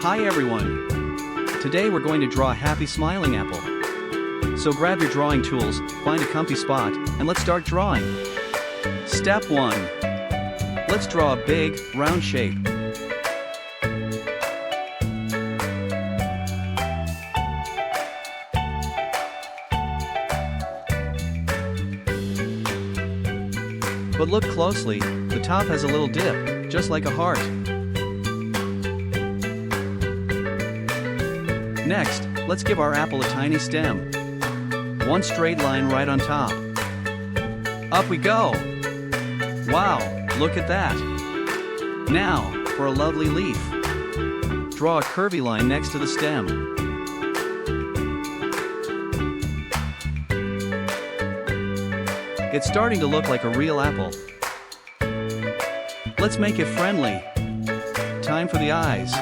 Hi everyone! Today we're going to draw a happy smiling apple. So grab your drawing tools, find a comfy spot, and let's start drawing. Step 1. Let's draw a big, round shape. But look closely, the top has a little dip, just like a heart. Next, let's give our apple a tiny stem. One straight line right on top. Up we go! Wow, look at that! Now, for a lovely leaf. Draw a curvy line next to the stem. It's starting to look like a real apple. Let's make it friendly. Time for the eyes.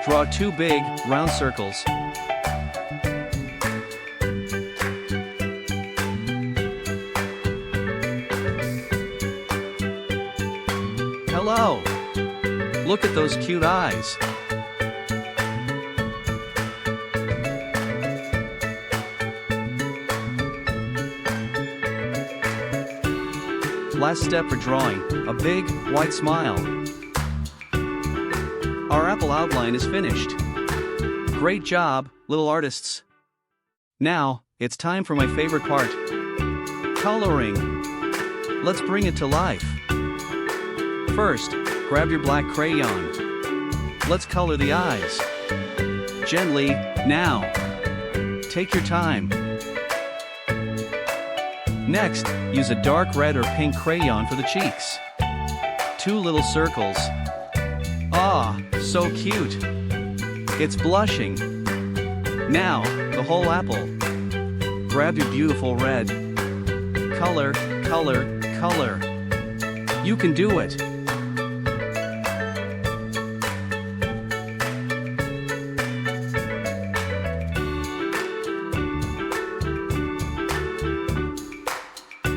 Draw 2 big, round circles. Hello! Look at those cute eyes. Last step for drawing, a big, white smile. Our apple outline is finished. Great job, little artists. Now, it's time for my favorite part. Coloring. Let's bring it to life. First, grab your black crayon. Let's color the eyes. Gently, now. Take your time. Next, use a dark red or pink crayon for the cheeks. 2 little circles. Ah, so cute. It's blushing. Now, the whole apple. Grab your beautiful red. Color, color, color. You can do it.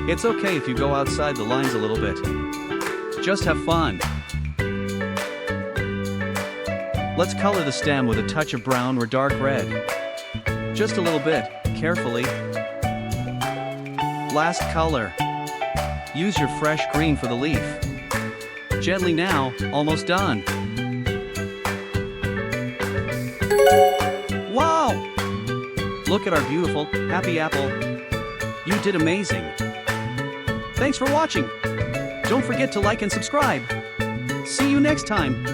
It's okay if you go outside the lines a little bit. Just have fun. Let's color the stem with a touch of brown or dark red. Just a little bit, carefully. Last color. Use your fresh green for the leaf. Gently now, almost done. Wow! Look at our beautiful, happy apple. You did amazing. Thanks for watching. Don't forget to like and subscribe. See you next time.